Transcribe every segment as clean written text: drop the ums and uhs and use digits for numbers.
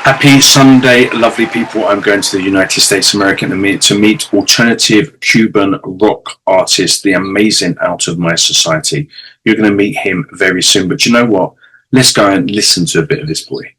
Happy Sunday, lovely people. I'm going to the United States of America to meet alternative Cuban rock artist, the amazing OutOfMySociety. You're going to meet him very soon. But you know what? Let's go and listen to a bit of this boy.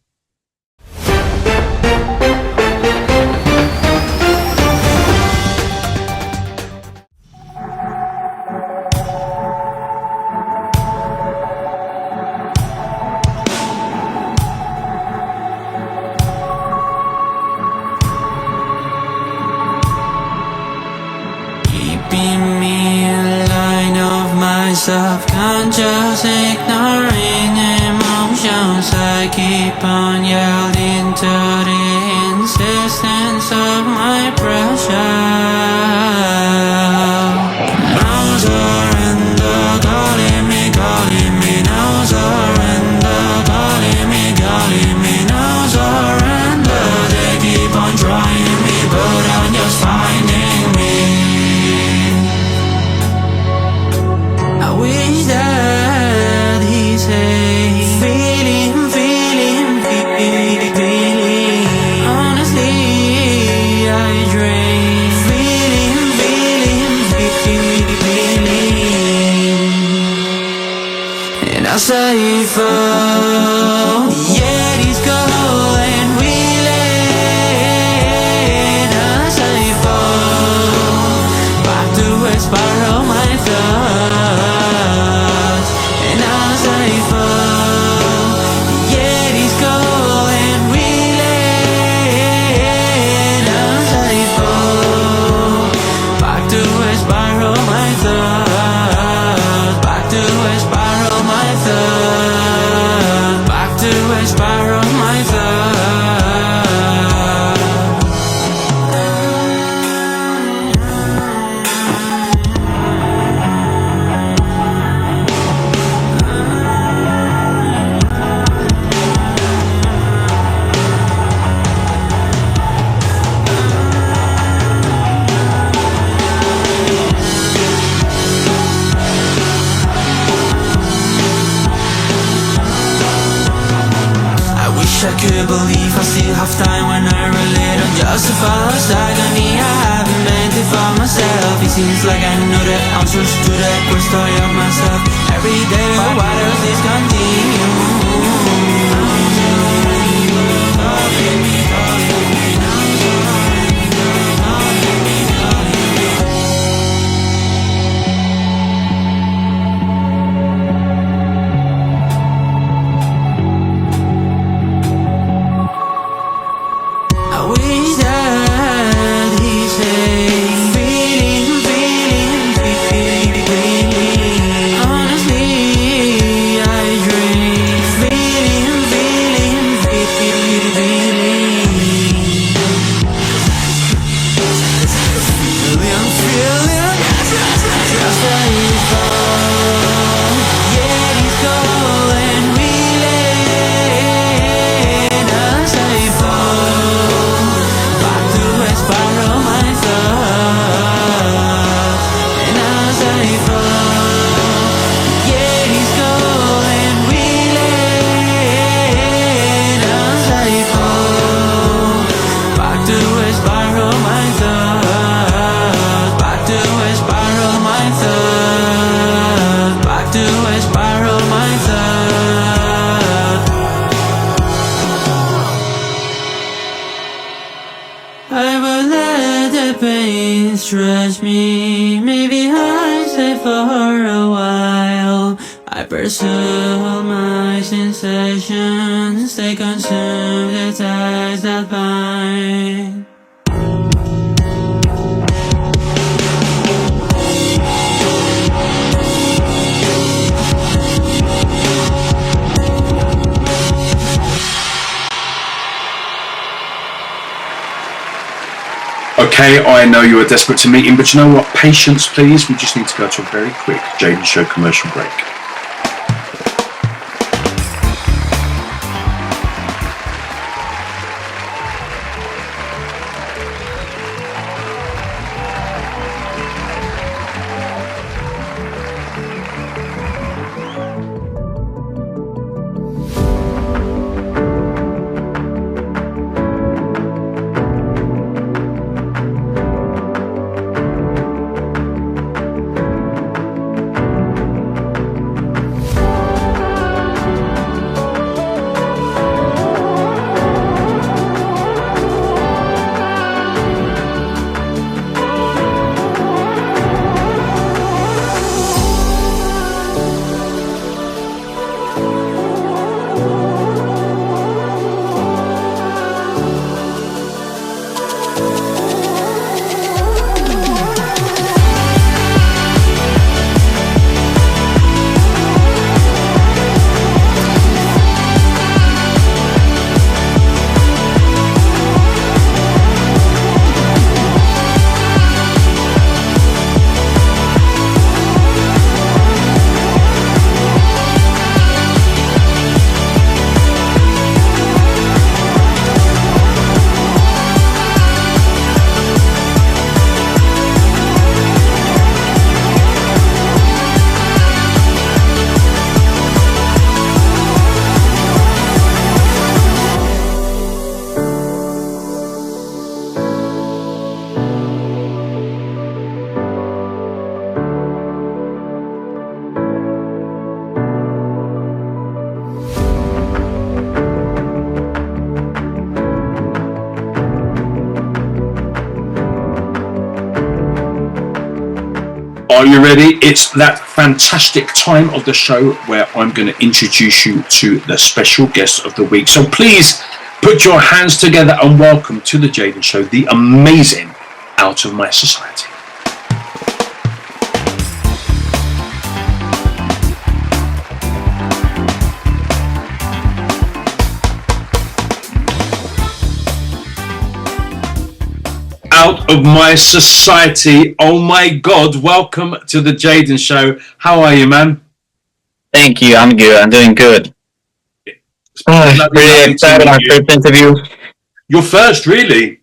Subconscious, ignoring emotions. I keep on yelling to the insistence of my pressure. No surrender, calling me, no surrender, calling me, no surrender. They keep on trying me, but I'm just finding me. I wish that he said, feeling. Honestly, I dream, feeling. And I say, fall, yeah, he's going, we let. I say, fall, back to a spiral, my thoughts. Believe I still have time when I relate unjustified agony. I haven't meant it for myself. It seems like I know the answers to the quick story of myself. Every day, what else is continue? Stretch me, maybe I stay for a while. I pursue my sensations, they consume the ties that bind. Okay, I know you are desperate to meet him, but you know what? Patience, please. We just need to go to a very quick Jaden Show commercial break. Are you ready? It's that fantastic time of the show where I'm going to introduce you to the special guest of the week. So please put your hands together and welcome to the Jaden Show, the amazing Out of My Society. Out of My Society. Oh my God, welcome to the Jaden Show. How are you, man? Thank you, I'm good. I'm doing good. Pretty excited my first interview. Your first, really?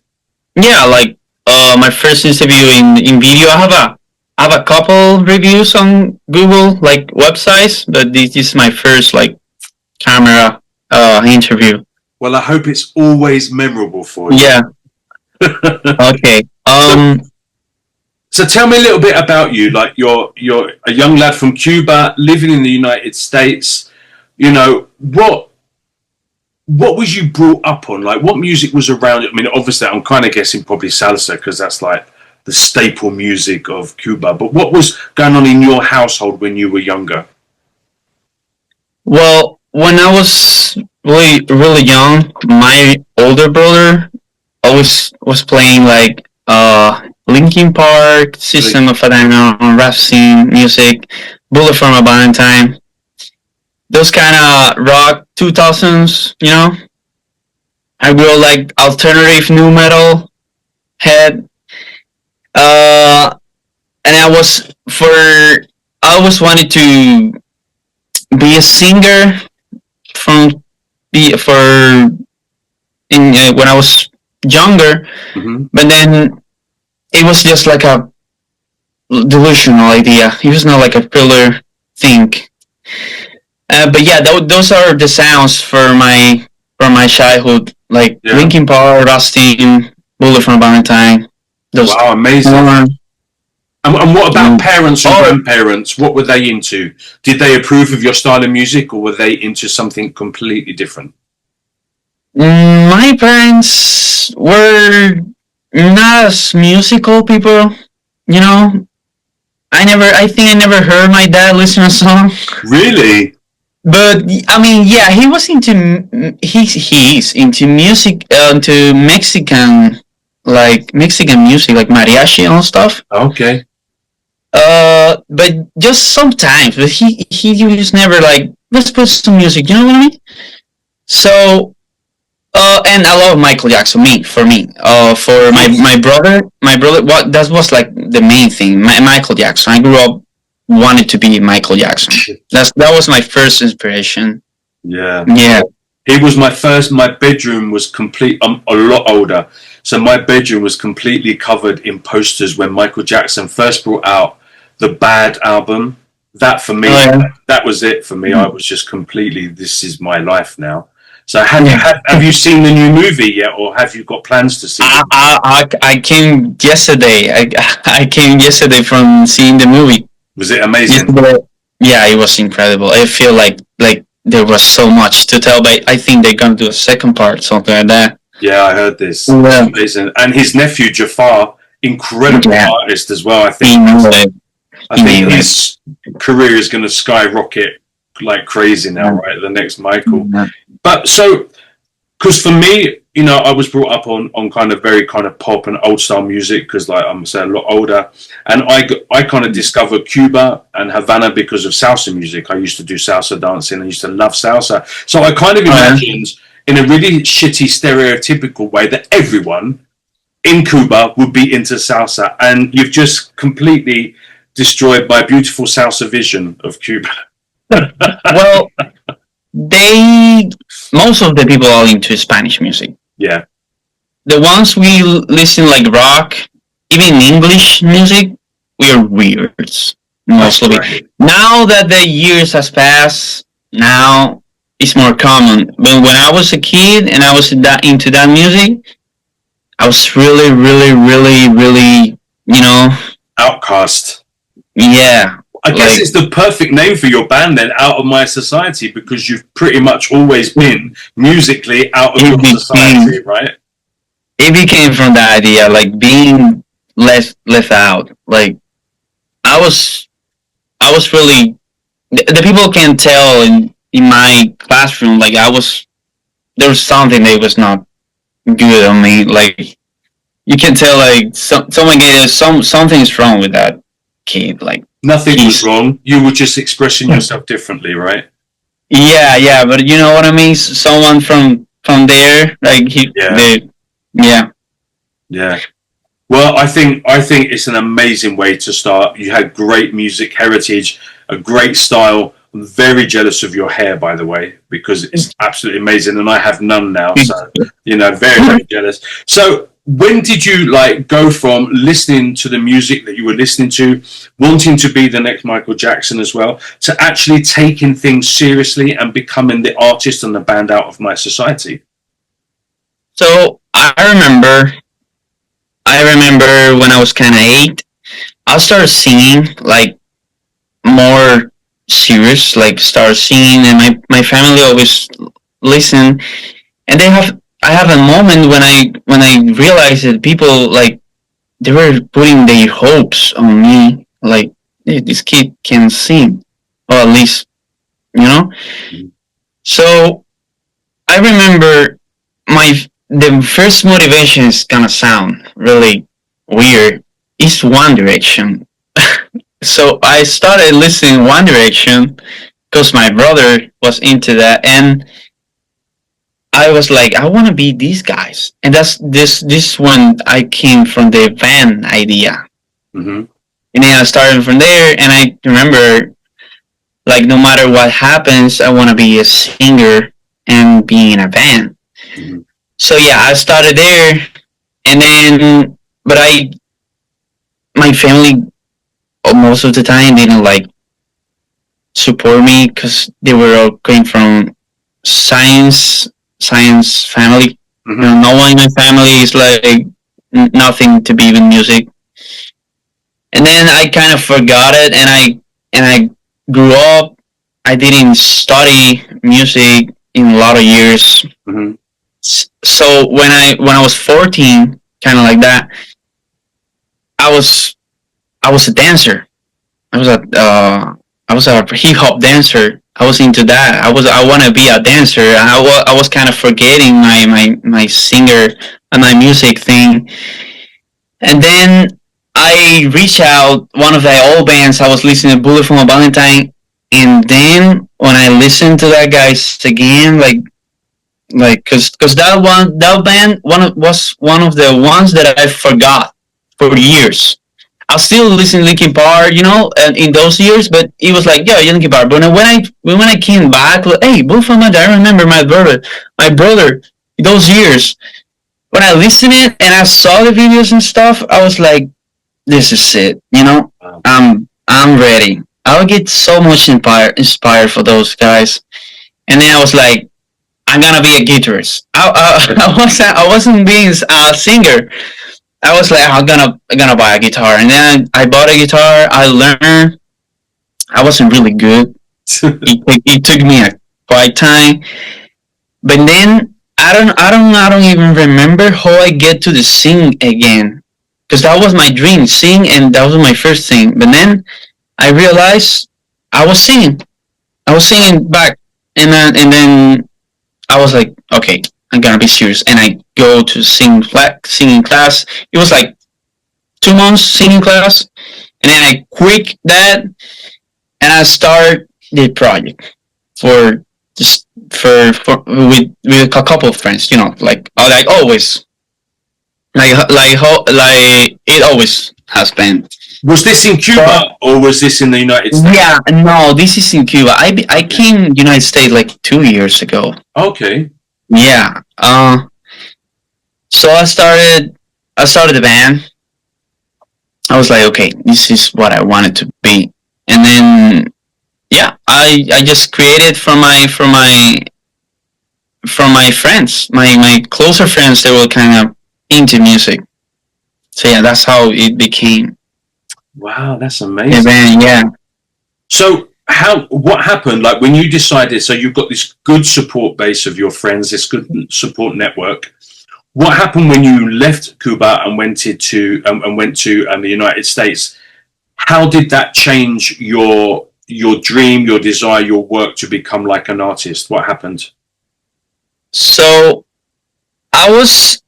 Yeah, like my first interview in video. I have a couple reviews on Google, like websites, but this is my first like camera interview. Well, I hope it's always memorable for you. Yeah. Okay. So tell me a little bit about you. Like you're a young lad from Cuba living in the United States. You know, what was you brought up on? Like what music was around? I mean, obviously I'm kind of guessing probably salsa because that's like the staple music of Cuba. But what was going on in your household when you were younger? Well, when I was really young, my older brother always was playing like Linkin Park, System of a Down, rap scene music, Bullet for My Valentine, those kind of rock 2000s, you know. I grew up like alternative new metal head, and I always wanted to be a singer when I was younger, but then it was just like a delusional idea. It was not like a pillar thing. But yeah, those are the sounds from my childhood, like Linkin Park, Rustin, Bullet for Valentine. Wow, amazing. And what about parents and grandparents? What were they into? Did they approve of your style of music, or were they into something completely different? My parents were not as musical people, you know. I think I never heard my dad listen to a song. Really? But I mean, yeah, he was into he's into music, into Mexican music, like mariachi and stuff. Okay. But just sometimes, but he just never like, let's put some music, you know what I mean? So. And I love Michael Jackson. For me, for my brother, that was like the main thing. Michael Jackson. I grew up wanted to be Michael Jackson. That was my first inspiration. Yeah. He was my first. My bedroom was complete. I'm a lot older, so my bedroom was completely covered in posters when Michael Jackson first brought out the Bad album. That for me, that was it for me. I was just completely. This is my life now. So have you seen the new movie yet, or have you got plans to see it? I came yesterday. I came yesterday from seeing the movie. Was it amazing? Yeah, it was incredible. I feel like there was so much to tell, but I think they're gonna do a second part, something like that. Yeah, I heard this. Yeah. Amazing. And his nephew Jafar, incredible artist as well. I think his career is going to skyrocket like crazy now, right? The next Michael. But so, because for me, you know, I was brought up on kind of very kind of pop and old style music because like I'm a lot older, and I kind of discovered Cuba and Havana because of salsa music. I used to do salsa dancing. I used to love salsa. So I kind of imagined in a really shitty stereotypical way that everyone in Cuba would be into salsa, and you've just completely destroyed my beautiful salsa vision of Cuba. Well, most of the people are into Spanish music. Yeah. The ones we listen like rock, even English music, we are weirds. Mostly. Right. Now that the years has passed, now it's more common. But when I was a kid and I was into that music, I was really, really, really, really, you know, outcast. Yeah. I guess it's the perfect name for your band then, Out of My Society, because you've pretty much always been musically out of your society, right? It became from the idea, like being left out. Like I was really, the people can tell in my classroom, like there was something that was not good on me. Like you can tell, like someone gave something's wrong with that kid. Like Nothing was wrong. You were just expressing yourself differently, right? yeah, but you know what I mean. Someone from there, like yeah. Yeah. Well, I think it's an amazing way to start. You had great music heritage, a great style. I'm very jealous of your hair, by the way, because it's absolutely amazing, and I have none now. So, very, very jealous. So, when did you go from listening to the music that you were listening to, wanting to be the next Michael Jackson as well, to actually taking things seriously and becoming the artist and the band Out of My Society? So I remember when I was kind of 8, I started singing more serious, started singing, and my family always listen. And I have a moment when I realized that people they were putting their hopes on me, hey, this kid can sing, or at least So I remember the first motivation is gonna sound really weird. Is One Direction. So I started listening One Direction because my brother was into that, and I was like, I want to be these guys, and that's this when I came from the band idea, Mm-hmm. and then I started from there, and I remember no matter what happens, I want to be a singer and be in a band. Mm-hmm. So yeah, I started there, and then my family most of the time didn't support me because they were all coming from science family. Mm-hmm. No one in my family is nothing to be with music. And then I kind of forgot it, and I grew up. I didn't study music in a lot of years. Mm-hmm. So when I was 14, kind of like that, I was a dancer. I was a hip hop dancer. I was into that. I want to be a dancer. I was kind of forgetting my singer and my music thing. And then I reached out one of the old bands. I was listening to Bullet from a Valentine, and then when I listened to that guys again, because that band was one of the ones that I forgot for years. I still listen to Linkin Park, in those years, but it was Linkin Park. But when I came back, hey, Bullet from a Valentine, I remember my brother, those years. When I listened it and I saw the videos and stuff, I was like, this is it, I'm ready. I'll get so much inspired for those guys. And then I was like, I'm gonna be a guitarist. I wasn't being a singer. I was like, I'm gonna buy a guitar, and then I bought a guitar. I learned. I wasn't really good. It took me quite time, but then I don't even remember how I get to the sing again, because that was my dream, sing, and that was my first thing. But then I realized I was singing. I was singing back, and then I was like, okay, I'm gonna be serious, and I go to singing class. It was 2 months singing class, and then I quit that, and I start the project with a couple of friends, always, it always has been. Was this in Cuba or was this in the United States? Yeah, no, this is in Cuba. I came United States 2 years ago. Okay. Yeah. So I started the band. I was like, okay, this is what I wanted to be. And then yeah, I just created from my friends, my closer friends that were kind of into music. So yeah, that's how it became. Wow, that's amazing. Band, yeah. So what happened when you decided, so you've got this good support base of your friends, this good support network. What happened when you left Cuba and went to the United States? how did that change your dream, your desire, your work to become like an artist? What happened? So I was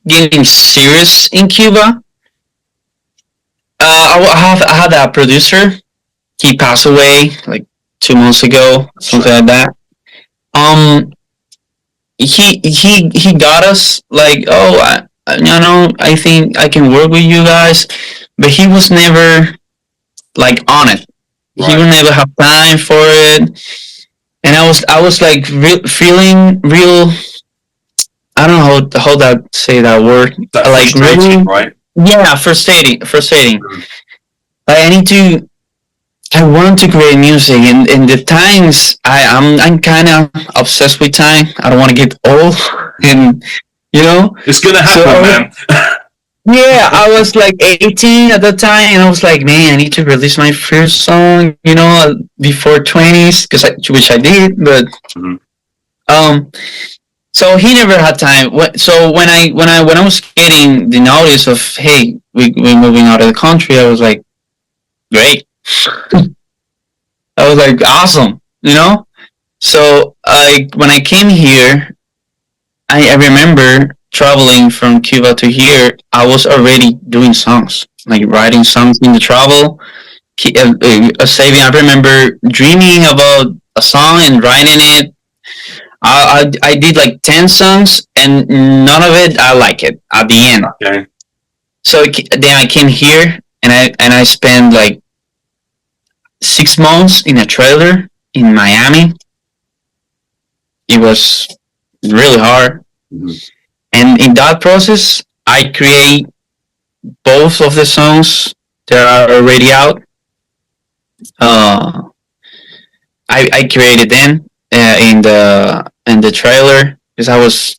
getting serious in Cuba. I had a producer. He passed away like 2 months ago, something like that. He got us like, oh, I think I can work with you guys, but he was never like on it. Right. He would never have time for it, and I was like feeling real. I don't know how that say that word. That like really, right? Yeah, frustrating. Mm-hmm. Like I want to create music, and in the times I'm kind of obsessed with time. I don't want to get old, and it's gonna happen, man. Yeah, I was like 18 at the time, and I was like, man, I need to release my first song, before 20s, which I did, but so he never had time. So when I was getting the notice of, hey, we're moving out of the country, I was like, great. I was like, awesome, So when I came here, I remember traveling from Cuba to here. I was already doing songs, like writing songs in the travel, saving. I remember dreaming about a song and writing it. I did like 10 songs, and none of it I like it at the end. Okay. So then I came here, and I spent like 6 months in a trailer in Miami. It was really hard. Mm-hmm. And in that process, I create both of the songs that are already out. I created them in the trailer because I was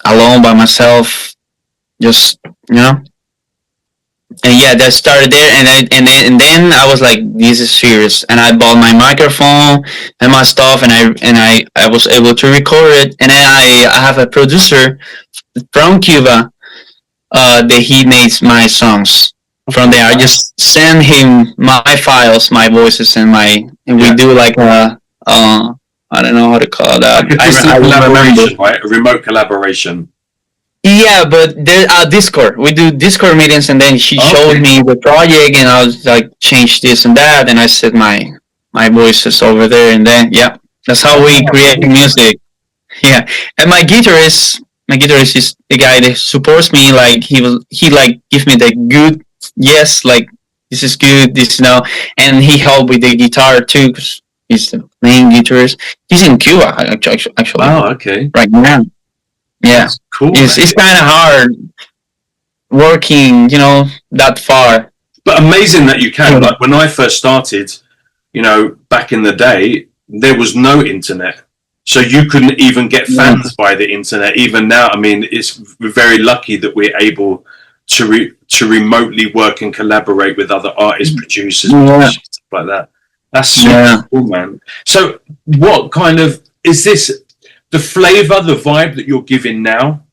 alone by myself, just And yeah, that started there, and then I was like, this is serious. And I bought my microphone and my stuff, and I was able to record it. And then I have a producer from Cuba that he makes my songs from there. I just send him my files, my voices, and we do like I don't know how to call that. Like a collaboration, right? A remote collaboration. Yeah, but there's Discord. We do Discord meetings, and then she showed me the project, and I was like, change this and that, and I set my voices over there, and then that's how we create music. Yeah, and my guitarist is the guy that supports me. Like he like give me the good yes, like this is good, this and he helped with the guitar too, because he's the main guitarist. He's in Cuba actually. Oh, okay. Right now. Yeah, that's cool. It's kind of hard working, that far. But amazing that you can. Like when I first started, back in the day, there was no internet, so you couldn't even get fans by the internet. Even now, I mean, we're very lucky that we're able to remotely work and collaborate with other artists, producers, stuff like that. That's super cool, man. So, what kind of is this? The flavor, the vibe that you're giving now,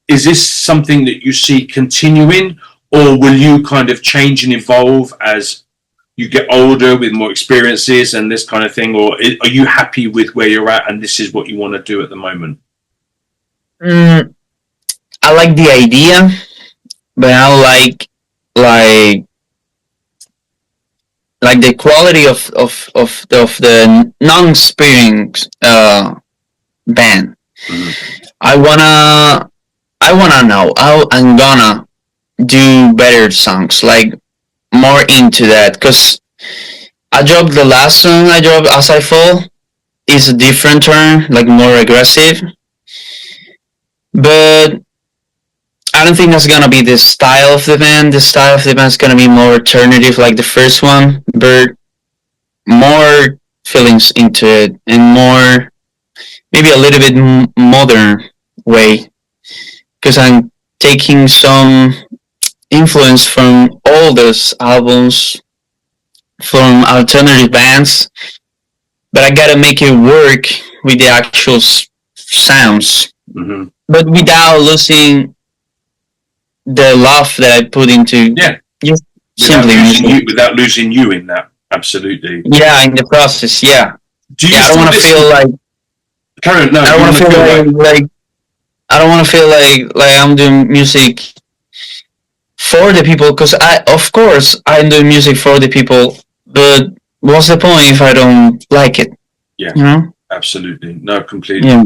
is this something that you see continuing, or will you kind of change and evolve as you get older with more experiences and this kind of thing, or are you happy with where you're at and this is what you want to do at the moment? I like the idea, but I like the quality of the non-experienced band. I wanna know how I'm gonna do better songs, like more into that, because I dropped the last song I dropped, As I Fall, is a different turn, like more aggressive, but I don't think that's gonna be the style of the band. The style of the band is gonna be more alternative, like the first one, but more feelings into it, and more maybe a little bit modern way, because I'm taking some influence from all those albums from alternative bands, but I gotta make it work with the actual sounds, but without losing the love that I put into simply music. Without losing you in that. Absolutely. Yeah, in the process. Yeah. Do you I don't want to feel like. Karen, no, I don't want to feel like I don't want to feel like I'm doing music for the people, because of course I'm doing music for the people, but what's the point if I don't like it? Yeah, you know. Absolutely, no, completely. Yeah.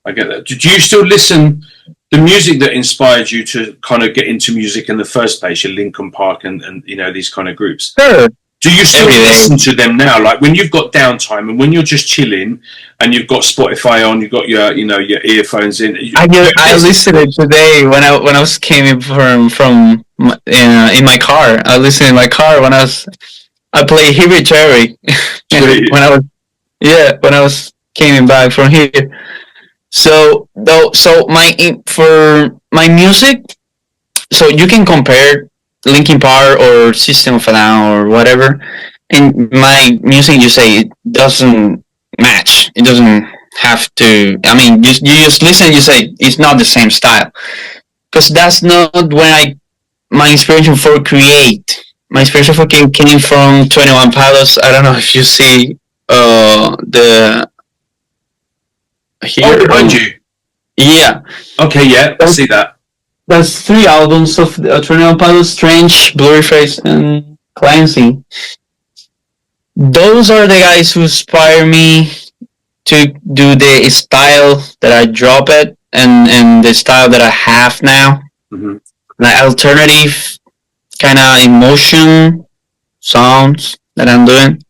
I get that. Do you still listen? The music that inspired you to kind of get into music in the first place, your Linkin Park and these kind of groups. Sure. Do you still listen to them now? Like when you've got dountime and when you're just chilling and you've got Spotify on, you've got your your earphones in. I listened to it today when I was came from in my car. I listened in my car when I play Hereditary when I was coming back from here. So for my music, so you can compare Linkin Park or System of a Down or whatever. In my music, you say it doesn't match. It doesn't have to. I mean, you just listen. You say it's not the same style, because that's not when my inspiration for create. My inspiration for came from 21 Pilots. I don't know if you see the here. Behind you. Yeah. Okay. Yeah. I see that. That's 3 albums of 21 Pilots: Strange, Blurry Face, and Cleansing. Those are the guys who inspire me to do the style that I drop it and the style that I have now. Mm-hmm. Like alternative kind of emotion sounds that I'm doing.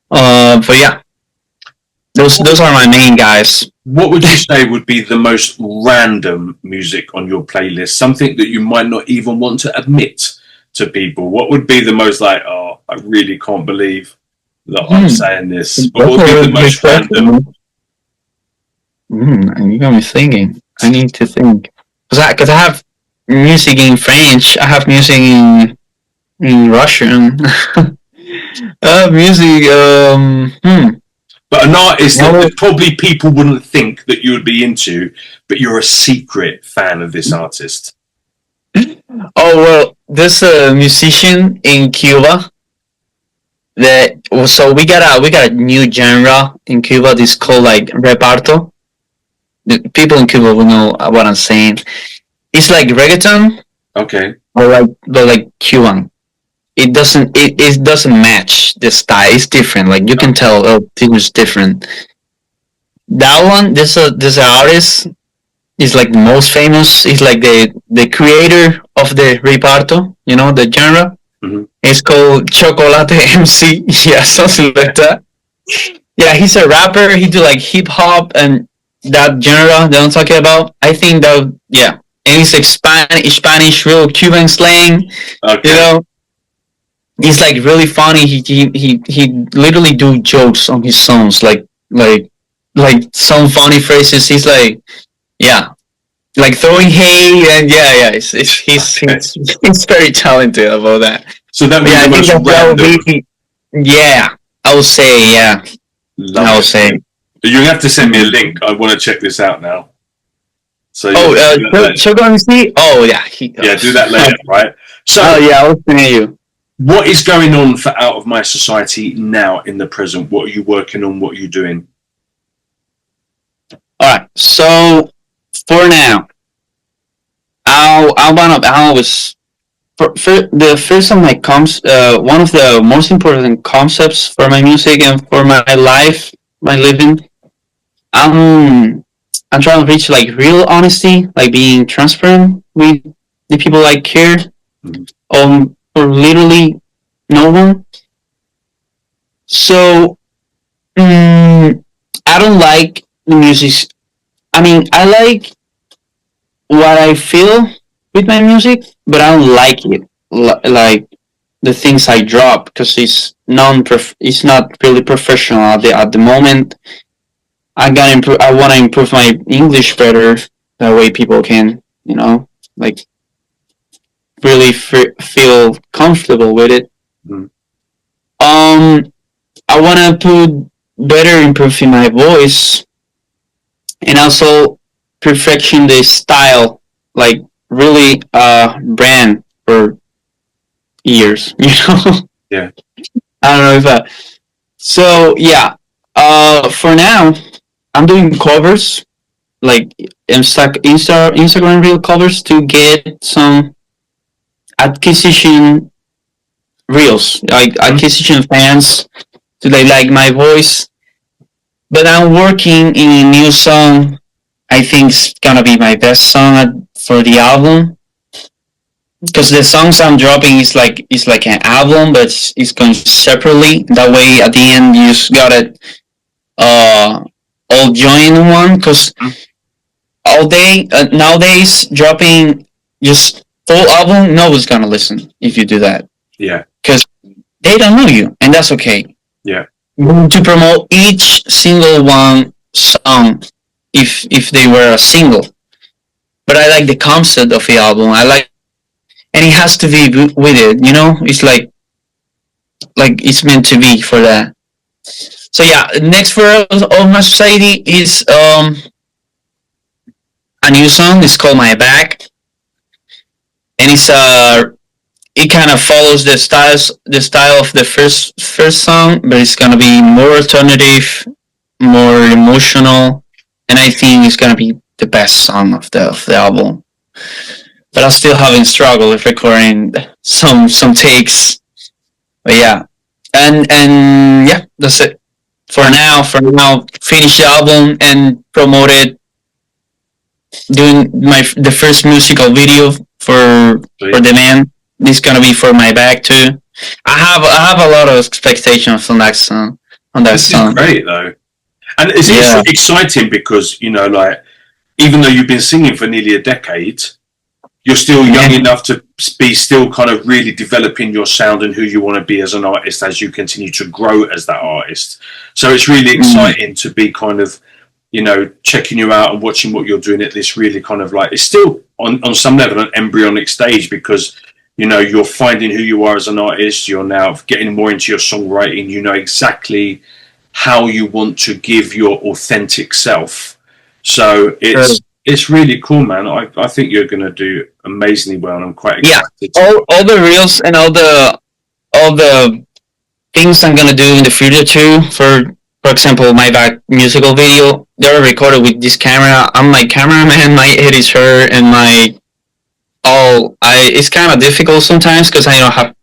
But yeah, those are my main guys. What would you say would be the most random music on your playlist? Something that you might not even want to admit to people. What would be the most like, oh, I really can't believe that I'm saying this. What would be the most random? You got me thinking. I need to think. Because I have music in French. I have music in Russian. I have music. But an artist that probably people wouldn't think that you would be into, but you're a secret fan of this artist. Oh well, there's a musician in Cuba so we got a new genre in Cuba. This called like reparto. The people in Cuba will know what I'm saying. It's like reggaeton. Okay. But like Cuban. It doesn't match the style. It's different. Like you can tell, it's different. That one, there's an artist. Is like the most famous. He's like the creator of the reparto. You know the genre. Mm-hmm. It's called Chocolate MC. Yeah, something like that. Yeah, he's a rapper. He do like hip hop and that genre that I'm talking about. I think that and it's like Spanish, real Cuban slang. Okay. You know. He's like really funny. He literally do jokes on his songs, like some funny phrases. He's like, like throwing hay and he's very talented about that. So that would be the most random. I would say I would say. You have to send me a link. I want to check this out now. So Choco MC. Oh yeah, do that later, right? So I was sending you. What is going on for Out of My Society now in the present? What are you working on? What are you doing? All right. So for now, the first of my one of the most important concepts for my music and for my life, my living. I'm trying to reach like real honesty, like being transparent with the people I care. For literally no one. So I don't like the music. I mean, I like what I feel with my music, but I don't like it. Like the things I drop, because it's not really professional at the moment. I want to improve my English better. That way, people can, like really feel comfortable with it. Mm. I want to better improve in my voice, and also perfection the style, like really brand or years. You know. Yeah. I don't know if. So yeah. For now, I'm doing covers, like Instagram reel covers to get some acquisition reels, like acquisition fans to like my voice. But I'm working in a new song. I think it's gonna be my best song for the album, because the songs I'm dropping is like an album, but it's going separately. That way, at the end, you just got it all join in one. Because all day nowadays, dropping just full album, no one's gonna listen if you do that. Yeah. Because they don't know you, and that's okay. Yeah. To promote each single one song, if they were a single. But I like the concept of the album. I like, and it has to be with it. You know, it's like it's meant to be for that. So yeah, next for OutOfMySociety is a new song. It's called My Back, and it kind of follows the style of the first song, but it's gonna be more alternative, more emotional, and I think it's gonna be the best song of the album. But I still having struggle with recording some takes. But yeah, and yeah, that's it for now. Finish the album and promote it. Doing the first musical video for the man. This is gonna be for My Back too. I have a lot of expectations on that song. This is great though, and it's exciting because, you know, like, even though you've been singing for nearly a decade, you're still young enough to be still kind of really developing your sound and who you want to be as an artist as you continue to grow as that artist. So it's really exciting to be kind of, you know, checking you out and watching what you're doing at this really kind of like, it's still on some level an embryonic stage, because, you know, you're finding who you are as an artist. You're now getting more into your songwriting. You know exactly how you want to give your authentic self. So it's really cool, man. I think you're going to do amazingly well, and I'm quite excited. Yeah, all the reels and all the things I'm going to do in the future too. For example, My Back musical video, they're recorded with this camera. I'm my cameraman, my editor, and it's kind of difficult sometimes because I don't have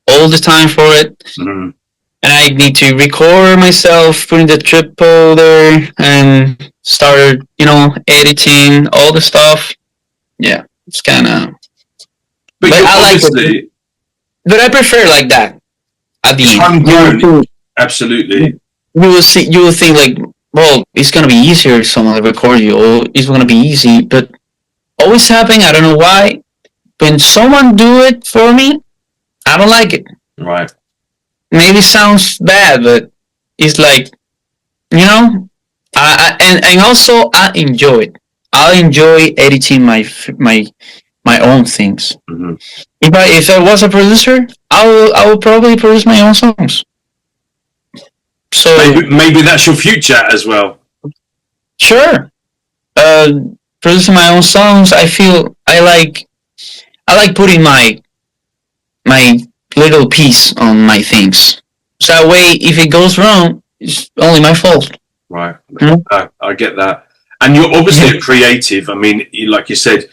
all the time for it. Mm-hmm. And I need to record myself, put in the tripoder, and start, you know, editing all the stuff. Yeah, it's kind of. But I like it. But I prefer like that. At the end, absolutely. You will think like, well, it's gonna be easier if someone record you, or it's gonna be easy. But always happen. I don't know why. When someone do it for me, I don't like it. Right. Maybe sounds bad, but it's like, you know, and also I enjoy it. I enjoy editing my own things. Mm-hmm. If I was a producer, I will probably produce my own songs. So maybe that's your future as well. Sure. Producing my own songs, I feel I like putting my little piece on my things. So that way, if it goes wrong, it's only my fault. Right. Mm-hmm. I get that. And you're obviously a creative. I mean, like you said,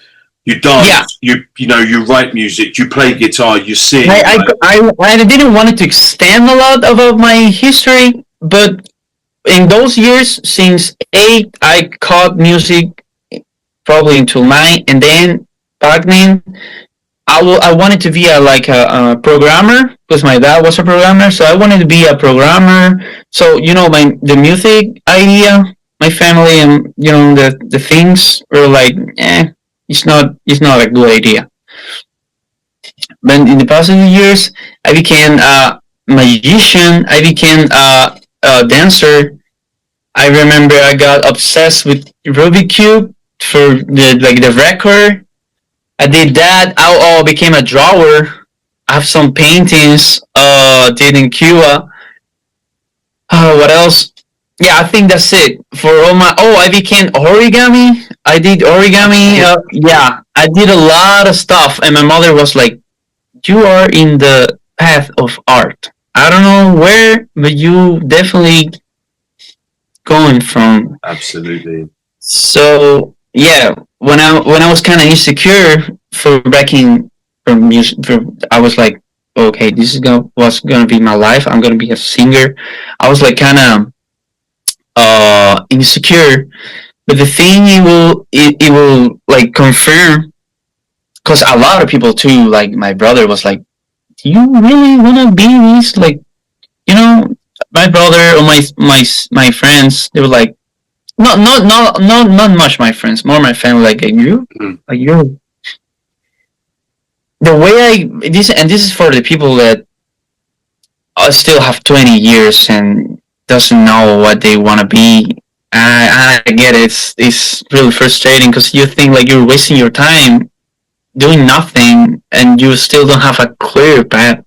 you dance, you know, you write music, you play guitar, you sing. I didn't want to extend a lot about my history, but in those years, since 8, I caught music probably until 9, and then back then, I wanted to be a programmer, because my dad was a programmer, so I wanted to be a programmer. So, you know, the music idea, my family, and, you know, the things were like, it's not a good idea. But in the past few years, I became a magician. I became a dancer. I remember I got obsessed with Rubik's Cube for the record. I did that. I became a drawer. I have some paintings did in Cuba. What else? Yeah, I think that's it. For all my... I became origami. I did origami. Yeah, I did a lot of stuff. And my mother was like, you are in the path of art. I don't know where, but you definitely going from. Absolutely. So yeah, when I was kind of insecure for backing from music, I was like, okay, this is what's gonna be my life. I'm gonna be a singer. I was like kind of insecure, but the thing it will like confirm, because a lot of people too, like my brother was like, do you really wanna be this? Like, you know, my brother or my friends, they were like, not much my friends, more my family, like like you. The way this is for the people that still have 20 years and doesn't know what they want to be. I get it. It's really frustrating because you think like you're wasting your time doing nothing and you still don't have a clear path.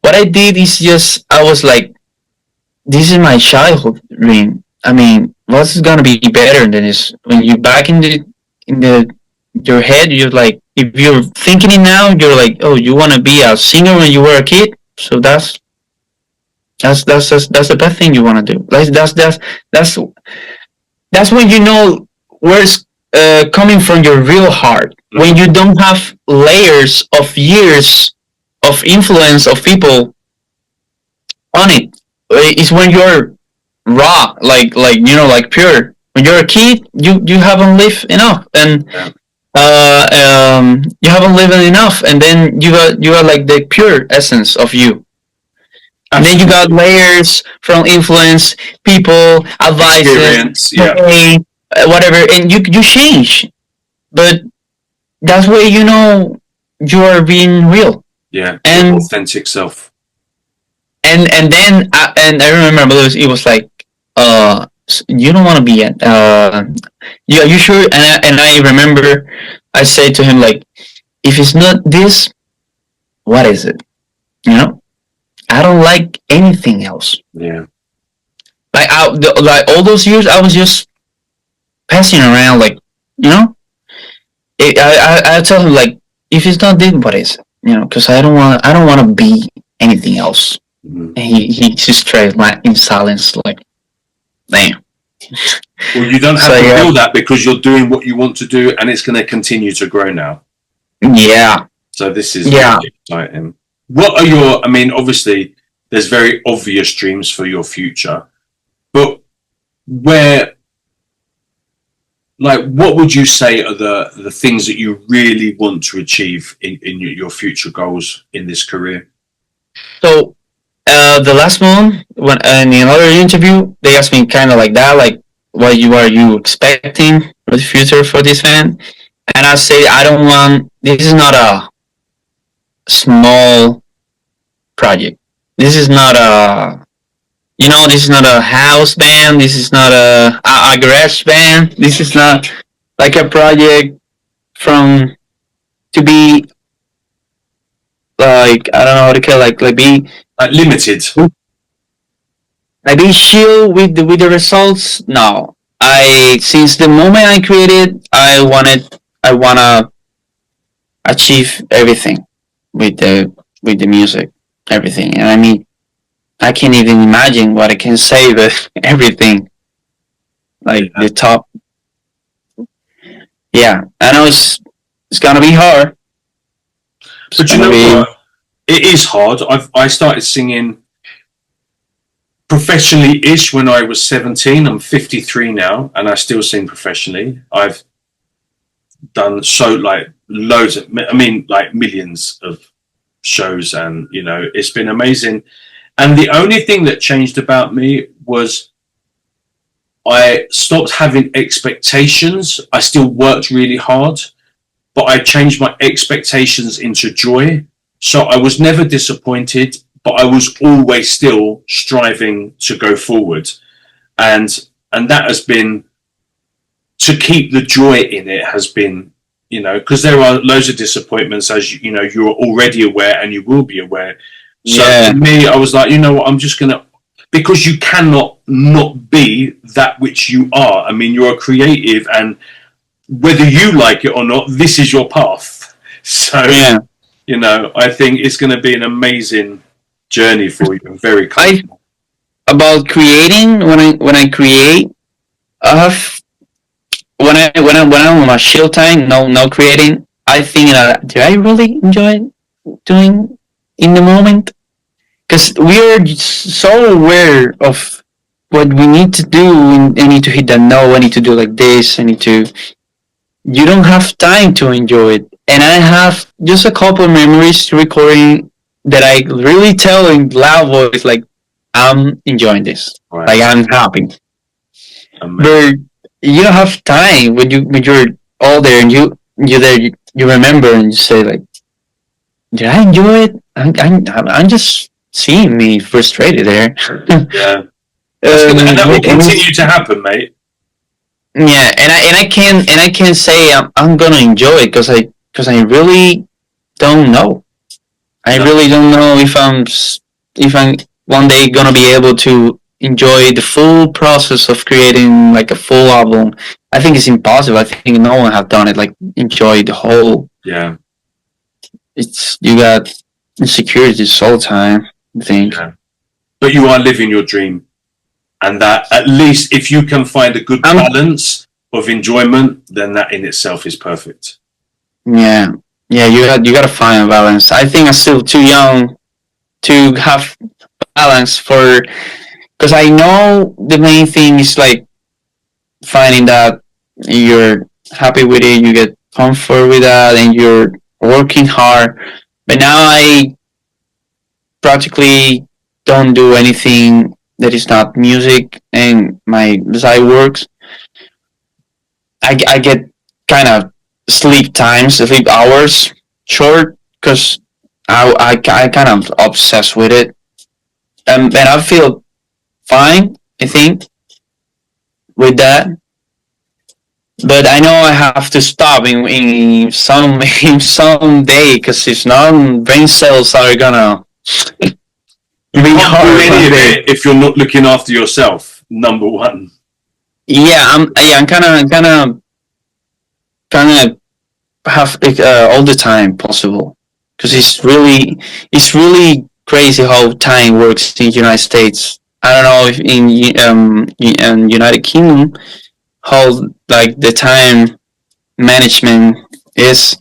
What I did is just, I was like, this is my childhood dream. I mean, what's gonna be better than this? When you back in the your head, you're like, if you're thinking it now, you're like, oh, you want to be a singer when you were a kid. So that's the best thing you want to do. That's when you know where it's coming from your real heart. When you don't have layers of years of influence of people on it. It's when you're raw, like pure. When you're a kid, you haven't lived enough, and you haven't lived enough, and then you got like the pure essence of you. And then you got layers from influence, people, advices, whatever, and you change. But that's where you know you are being real. Yeah, and authentic self. And then and I remember it was like, you don't want to be yeah, you sure? And I remember I said to him like, if it's not this, what is it? You know, I don't like anything else. Yeah. Like like all those years, I was just passing around, like, you know. I tell him like, if it's not this, what is it? You know, because I don't want to be anything else. Mm-hmm. And he just tried in silence, like, damn. Well, you don't have to feel that because you're doing what you want to do, and it's going to continue to grow now. Yeah. So this is really exciting. What are your? I mean, obviously, there's very obvious dreams for your future, but where? Like, what would you say are the things that you really want to achieve in your future goals in this career? So, the last one, when in another interview, they asked me kind of like that, like, what are you expecting for the future for this band? And I say, I don't want. This is not a small project. This is not a. You know, this is not a house band. This is not a garage band. This is not like a project to be like, I don't know how to call it, like be limited. Like be chill with the results. No, since the moment I created, I wanna achieve everything with the music, everything, and I mean. I can't even imagine what I can say, but everything, like the top. Yeah, I know it's gonna be hard. But you know what? It is hard. I started singing professionally-ish when I was 17. I'm 53 now, and I still sing professionally. I've done loads of, I mean, like millions of shows, and you know, it's been amazing. And the only thing that changed about me was I stopped having expectations. I still worked really hard, but I changed my expectations into joy. So I was never disappointed, but I was always still striving to go forward. And that has been, to keep the joy in it has been, you know, because there are loads of disappointments, as you know, you're already aware and you will be aware. So to me, I was like, you know what, I'm just going to, because you cannot not be that which you are. I mean, you're a creative, and whether you like it or not, this is your path. So You know, I think it's going to be an amazing journey for you and very comfortable. About creating, when I create, I have when I'm on my chill time, no creating. I think that do I really enjoy doing in the moment? Because we're so aware of what we need to do. I need to hit that note. I need to do like this. I need to. You don't have time to enjoy it, and I have just a couple of memories recording that I really tell in loud voice, like I'm enjoying this, Right. like I'm happy. Amazing. But you don't have time when you're all there and you there you remember and you say like, did I enjoy it? I'm just seeing me frustrated there. Yeah. And that will continue to happen, mate. Yeah, and I can't say I'm gonna enjoy it because I really don't know. I really don't know if I'm one day gonna be able to enjoy the full process of creating like a full album. I think it's impossible. I think no one have done it. Like enjoy the whole. Yeah. It's you got insecurities all the time. I think. Yeah. But you are living your dream. And that at least if you can find a good balance of enjoyment, then that in itself is perfect. Yeah, you got to find a balance. I think I'm still too young to have balance for because I know the main thing is like finding that you're happy with it, you get comfort with that, and you're working hard. But now I practically don't do anything that is not music, and my side works. I get kind of sleep hours short because I kind of obsessed with it, and I feel fine. I think with that, but I know I have to stop in some day because if not, brain cells are gonna. You can't do any of it if you're not looking after yourself. Number one. Yeah, I'm kind of have all the time possible because it's really crazy how time works in the United States. I don't know if in United Kingdom how like the time management is.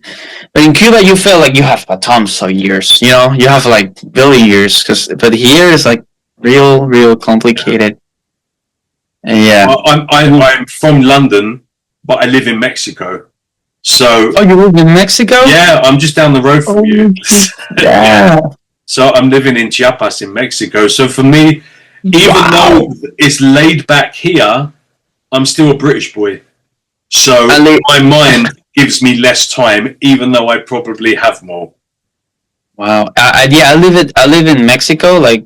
But in Cuba, you feel like you have a tons of years. You know, you have like billion years. But here it's like real complicated. And yeah. I'm from London, but I live in Mexico. So. Oh, you live in Mexico? Yeah, I'm just down the road from you. Yeah. So I'm living in Chiapas in Mexico. So for me, even though it's laid back here, I'm still a British boy. So my mind gives me less time, even though I probably have more. Wow. I live in Mexico like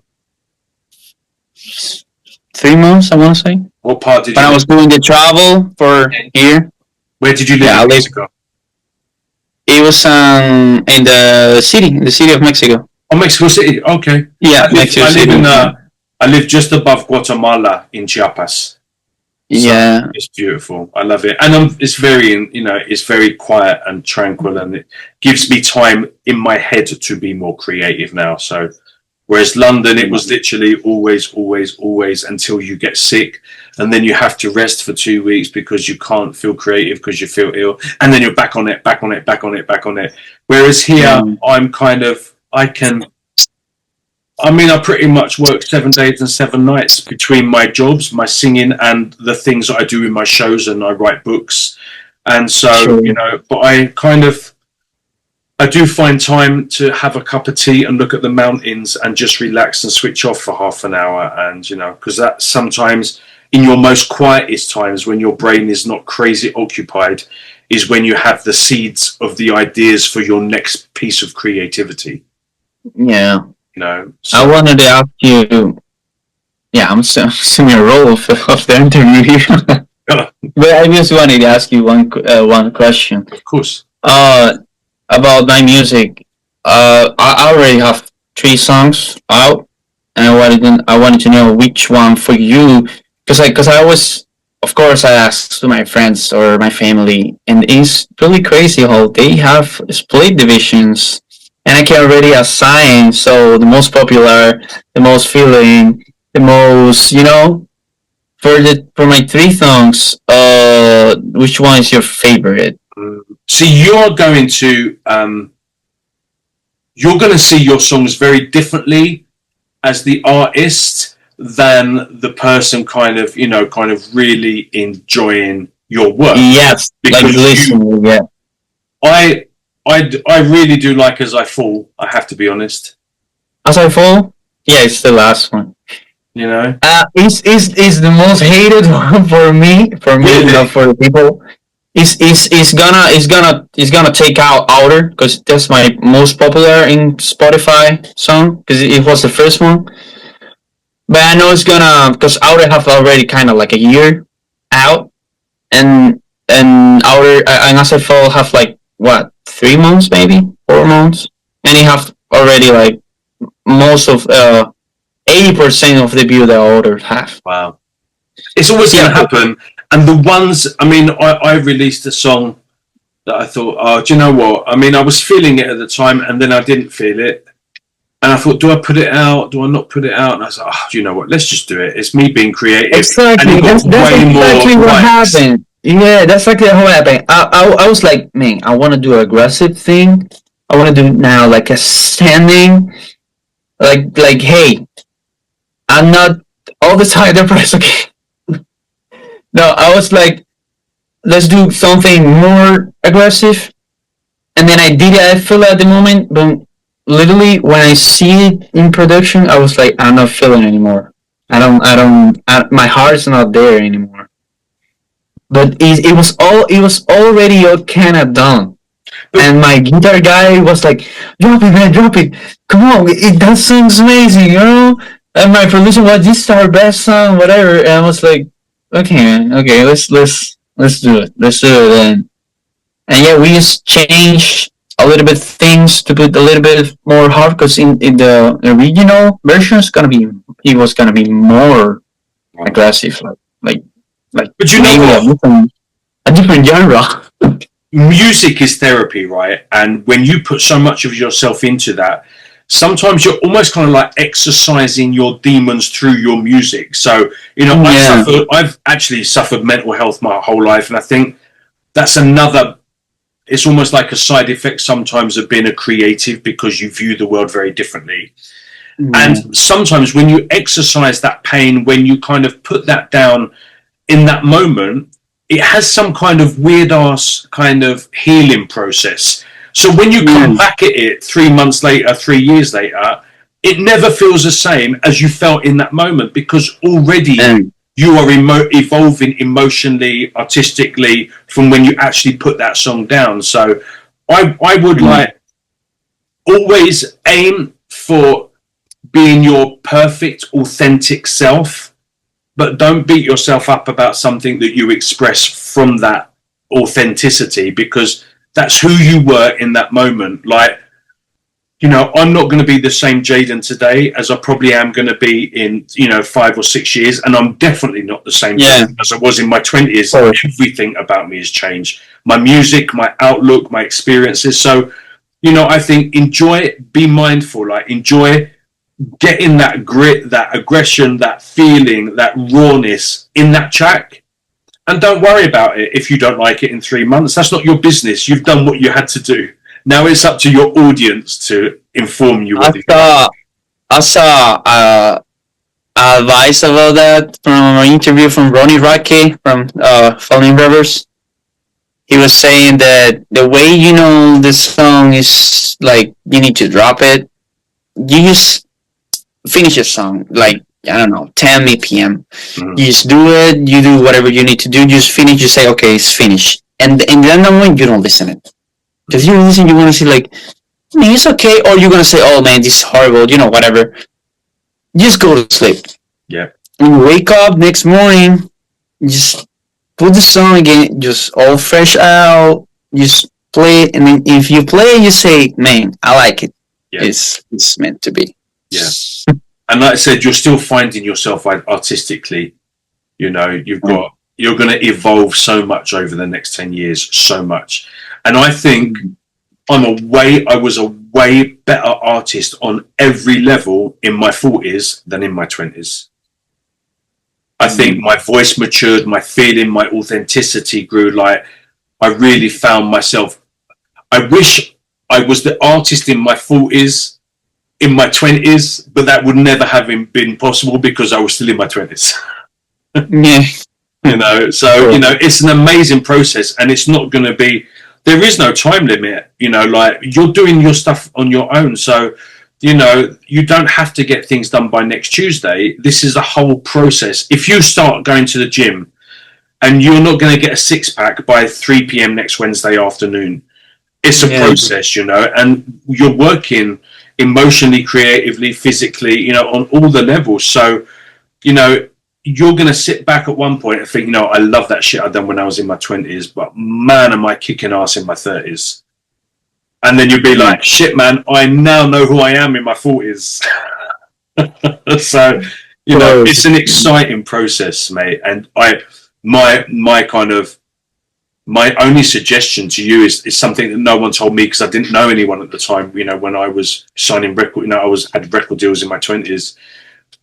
3 months. I want to say. What part did you? When I was doing the travel for here. Where did you live in Mexico? It was in the city of Mexico. Oh, Mexico City. Okay. Yeah, Mexico City. I live just above Guatemala in Chiapas. So yeah, it's beautiful. I love it, and it's very, it's very quiet and tranquil, and it gives me time in my head to be more creative now. So, whereas London, it was literally always until you get sick, and then you have to rest for 2 weeks because you can't feel creative because you feel ill, and then you're back on it. Whereas here, I'm I pretty much work 7 days and 7 nights between my jobs, my singing, and the things that I do in my shows, and I write books. And so, but I do find time to have a cup of tea and look at the mountains and just relax and switch off for half an hour. And, because that sometimes in your most quietest times when your brain is not crazy occupied is when you have the seeds of the ideas for your next piece of creativity. Yeah. So. I wanted to ask you. Yeah, I'm assuming a role of the interview. But I just wanted to ask you one question. Of course. About my music. I already have 3 songs out, and I wanted to know which one for you, because I was, of course, I asked to my friends or my family, and it's really crazy how they have split divisions and I can already assign. So the most popular, the most feeling, the most, for my three songs. Which one is your favorite? See, you're going to see your songs very differently as the artist than the person kind of really enjoying your work. Yes, like listening. Yeah, I really do like As I Fall. I have to be honest. As I Fall. Yeah, it's the last one. It's the most hated one for me. For me, really? Not for the people. It's gonna take out Outer because that's my most popular in Spotify song because it was the first one. But I know it's gonna because Outer have already kind of like a year out, and Outer and As I Fall have like what 3 months, maybe 4 months, and you have already like most of 80% of the view that Outer have. Wow, it's always going to happen. And the ones, I released a song that I thought, oh, do you know what? I was feeling it at the time, and then I didn't feel it. And I thought, do I put it out? Do I not put it out? And I was like, oh, do you know what? Let's just do it. It's me being creative. Exactly. That's exactly what happened. Yeah, that's exactly what happened. I was like, man, I want to do an aggressive thing. I want to do now like a standing, like, hey, I'm not all the time depressed. Okay. No, I was like, let's do something more aggressive. And then I did it. I feel it at the moment, but literally when I see it in production, I was like, I'm not feeling anymore. My heart's not there anymore. But it was already all kind of done. And my guitar guy was like, drop it, man, drop it. Come on, that song's amazing, And my producer was, this is our best song, whatever. And I was like, okay, let's do it. Let's do it. And yeah, we just changed a little bit things to put a little bit more hard because in the original version it was gonna be more aggressive, like. But you know what? A different genre. Music is therapy, right? And when you put so much of yourself into that, sometimes you're almost kind of like exercising your demons through your music. So, I've actually suffered mental health my whole life, and I think that's it's almost like a side effect sometimes of being a creative because you view the world very differently. And sometimes when you exercise that pain, when you kind of put that down in that moment, it has some kind of weird ass kind of healing process. So when you come back at it 3 months later, 3 years later, it never feels the same as you felt in that moment because already you are evolving emotionally, artistically from when you actually put that song down. So I would like always aim for being your perfect, authentic self, but don't beat yourself up about something that you express from that authenticity because that's who you were in that moment. Like, I'm not going to be the same Jaden today as I probably am going to be in, 5 or 6 years. And I'm definitely not the same as I was in my 20s. Everything about me has changed. My music, my outlook, my experiences. So, I think enjoy, be mindful, like enjoy getting that grit, that aggression, that feeling, that rawness in that track. And don't worry about it if you don't like it in 3 months. That's not your business. You've done what you had to do. Now it's up to your audience to inform you. I saw advice about that from an interview from Ronnie Radke from Falling Rivers. He was saying that the way the song is like you need to drop it. You just finish a song like I don't know 10 p.m. You just do it. You do whatever you need to do. You just finish. You say okay, it's finished. And then when you don't listen it. Because you listen, you want to see like, it's okay, or you're gonna say, oh man, this is horrible, whatever. Just go to sleep. Yeah. And you wake up next morning, just put the song again, just all fresh out, just play it, and then if you play, you say, man, I like it. Yeah. It's meant to be. Yeah. And like I said, you're still finding yourself artistically. You're going to evolve so much over the next 10 years, so much. And I think I was a way better artist on every level in my 40s than in my 20s. I think my voice matured, my feeling, my authenticity grew. Like, I really found myself. I wish I was the artist in my 40s, in my 20s, but that would never have been possible because I was still in my 20s. Yeah. You know, so, you know, it's an amazing process, and it's not going to be, there is no time limit, you know, like, you're doing your stuff on your own. So, you know, you don't have to get things done by next Tuesday. This is a whole process. If you start going to the gym and you're not going to get a six-pack by 3 p.m. next Wednesday afternoon, it's a process, you know, and you're working emotionally, creatively, physically, you know, on all the levels. So, you know, you're going to sit back at one point and think, you know, I love that shit I done when I was in my 20s, but man, am I kicking ass in my 30s. And then you'll be like, shit, man, I now know who I am in my 40s. So, you know, it's an exciting process, mate. And my only suggestion to you is something that no one told me, because I didn't know anyone at the time, you know, when I was signing record, you know, had record deals in my 20s,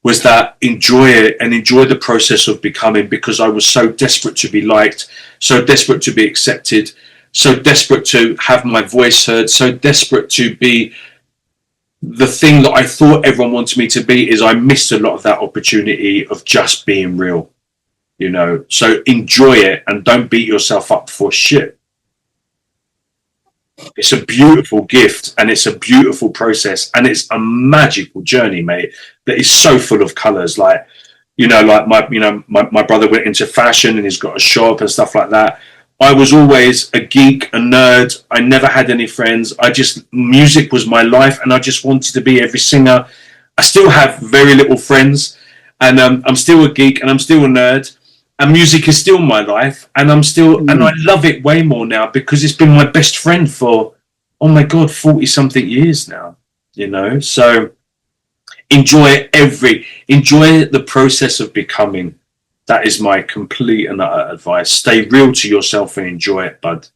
was that enjoy it and enjoy the process of becoming, because I was so desperate to be liked, so desperate to be accepted, so desperate to have my voice heard, so desperate to be the thing that I thought everyone wanted me to be. Is I missed a lot of that opportunity of just being real, you know. So enjoy it and don't beat yourself up for shit. It's a beautiful gift, and it's a beautiful process, and it's a magical journey, mate, that is so full of colours. Like, you know, like my brother went into fashion and he's got a shop and stuff like that. I was always a geek, a nerd. I never had any friends. Music was my life, and I just wanted to be every singer. I still have very little friends, and I'm still a geek, and I'm still a nerd, and music is still my life, and and I love it way more now, because it's been my best friend for, oh my God, 40 something years now, you know. So enjoy the process of becoming. That is my complete and utter advice. Stay real to yourself and enjoy it, bud,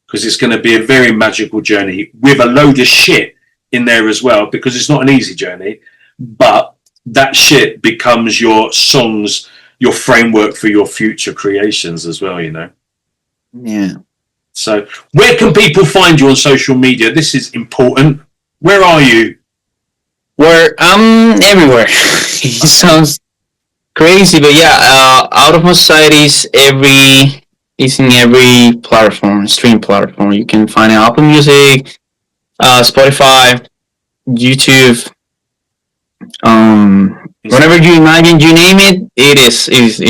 because it's going to be a very magical journey with a load of shit in there as well, because it's not an easy journey, but that shit becomes your songs, your framework for your future creations as well, you know. Yeah. So where can people find you on social media? This is important. Where are you? I'm everywhere. It sounds crazy, but yeah, OutOfMySociety is in every platform, stream platform. You can find it on Apple Music, Spotify, YouTube, whatever you imagine, you name it, it is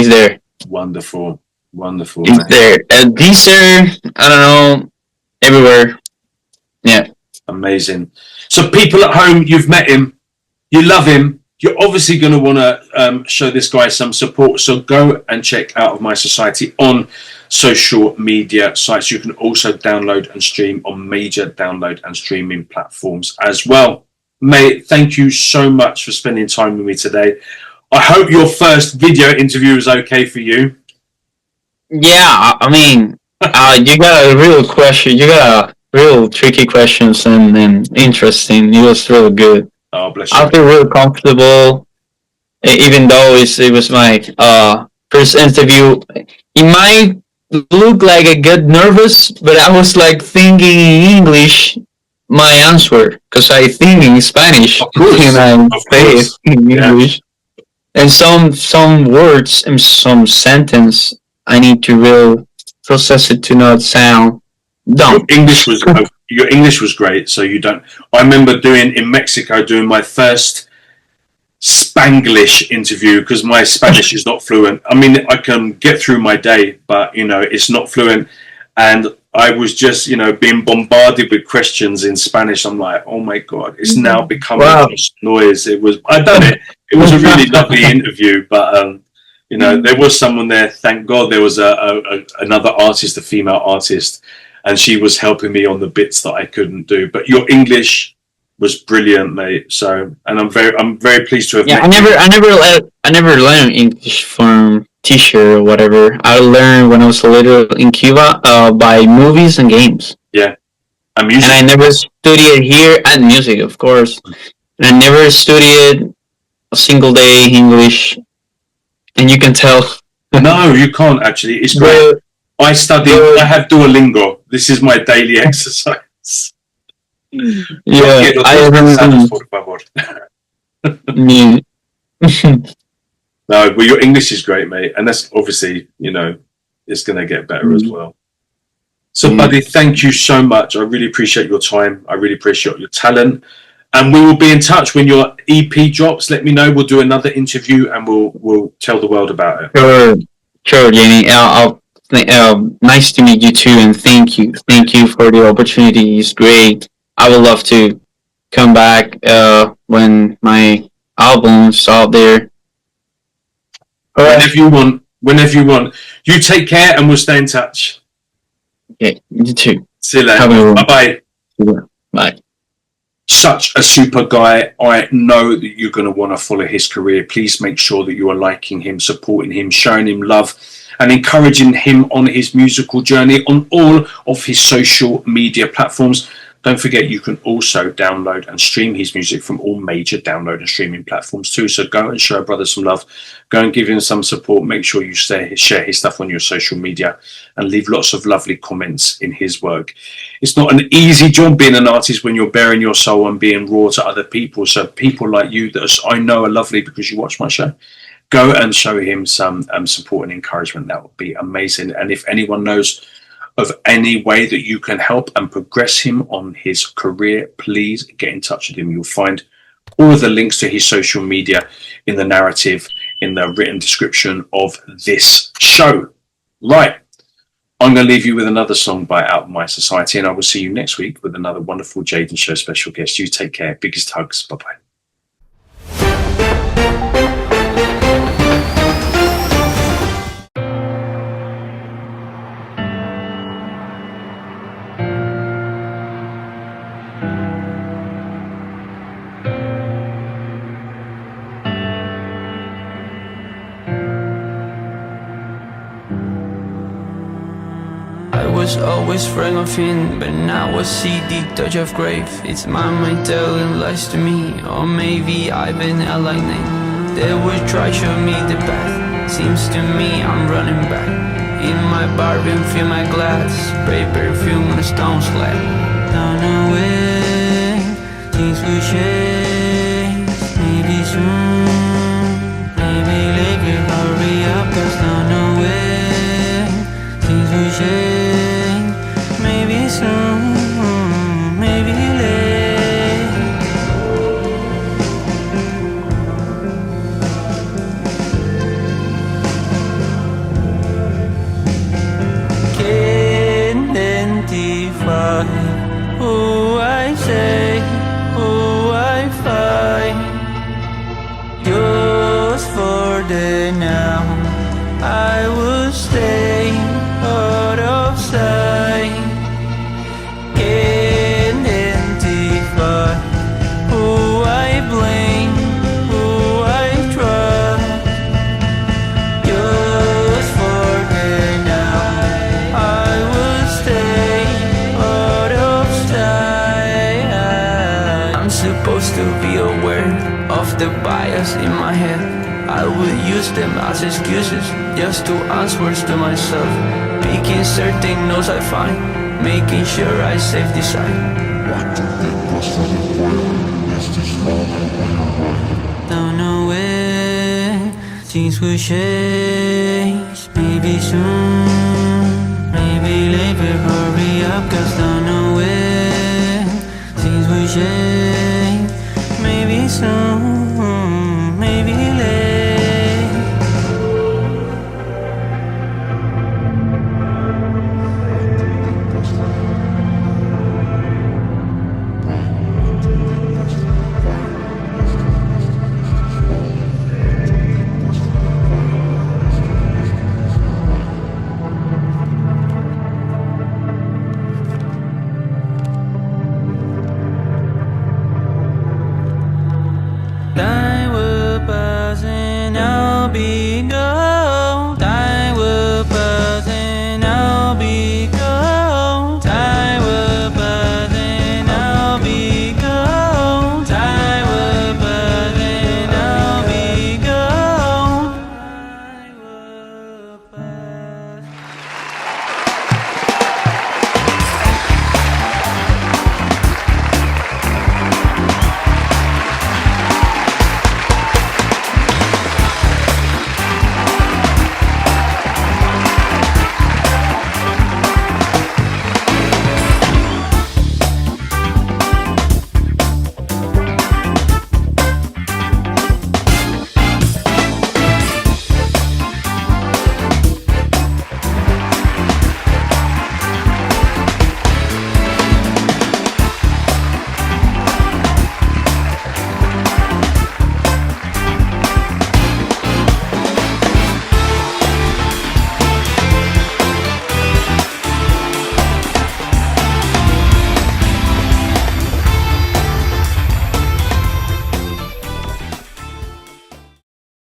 there. Wonderful. It's there. Deezer, I don't know, everywhere. Yeah. Amazing. So people at home, you've met him, you love him, you're obviously going to want to show this guy some support. So go and check Out of My Society on social media sites. You can also download and stream on major download and streaming platforms as well. Mate, thank you so much for spending time with me today. I hope your first video interview was okay for you. Yeah, I mean, you got a real question. You got a real tricky questions and interesting. It was real good. Oh, bless you. I feel real comfortable, even though it was my first interview. It might look like I get nervous, but I was like thinking in English my answer, because I think in Spanish and I say it in English. And some words and some sentence I need to real process it to not sound dumb. Your English was great, so you don't. I remember in Mexico doing my first Spanglish interview, because my Spanish is not fluent. I mean, I can get through my day, but you know, it's not fluent. And I was just, you know, being bombarded with questions in Spanish. I'm like, oh my God, it's now becoming just noise. I done it. It was a really lovely interview, but you know, there was someone there. Thank God, there was another artist, a female artist, and she was helping me on the bits that I couldn't do. But your English was brilliant, mate. So, and I'm very pleased to have met you. I never learned English from teacher or whatever. I learned when I was a little in Cuba by movies and games. Yeah. And And I never studied here, and music, of course. And I never studied a single day English, and you can tell. No, you can't actually. It's great. I have Duolingo. This is my daily exercise. Yeah, I remember. Por favor. Me. No, but your English is great, mate. And that's obviously, it's going to get better as well. So, buddy, thank you so much. I really appreciate your time. I really appreciate your talent. And we will be in touch when your EP drops. Let me know. We'll do another interview and we'll tell the world about it. Sure, Jenny. Nice to meet you too, and thank you for the opportunity. It's great. I would love to come back when my album's out there. Whenever you want. You take care, and we'll stay in touch. Okay, you too. See you later. Bye-bye. Bye. Such a super guy. I know that you're going to want to follow his career. Please make sure that you are liking him, supporting him, showing him love, and encouraging him on his musical journey on all of his social media platforms. Don't forget, you can also download and stream his music from all major download and streaming platforms too. So go and show brother some love. Go and give him some support. Make sure you share his stuff on your social media and leave lots of lovely comments in his work. It's not an easy job being an artist when you're bearing your soul and being raw to other people. So people like you that I know are lovely because you watch my show, go and show him some support and encouragement. That would be amazing. And if anyone knows of any way that you can help and progress him on his career, please get in touch with him. You'll find all of the links to his social media in the narrative, in the written description of this show. Right. I'm going to leave you with another song by Out of My Society, and I will see you next week with another wonderful Jaden Show special guest. You take care. Biggest hugs. Bye-bye. Was always afraid of him, but now I see the touch of grave. It's my mind telling lies to me, or maybe I've been aligning. They will try show me the path. Seems to me I'm running back. In my bar room, fill my glass, spray perfume on a stone slab. Don't know when things will change. Maybe soon, maybe later. Hurry up, 'cause don't know when things will change. Maybe soon, maybe late. Can't identify who I say, who I find. Just for the now, I will stay out of sight. To be aware of the bias in my head, I will use them as excuses just to answer to myself. Picking certain notes I find, making sure I safe decide. Don't know when things will change. Maybe soon.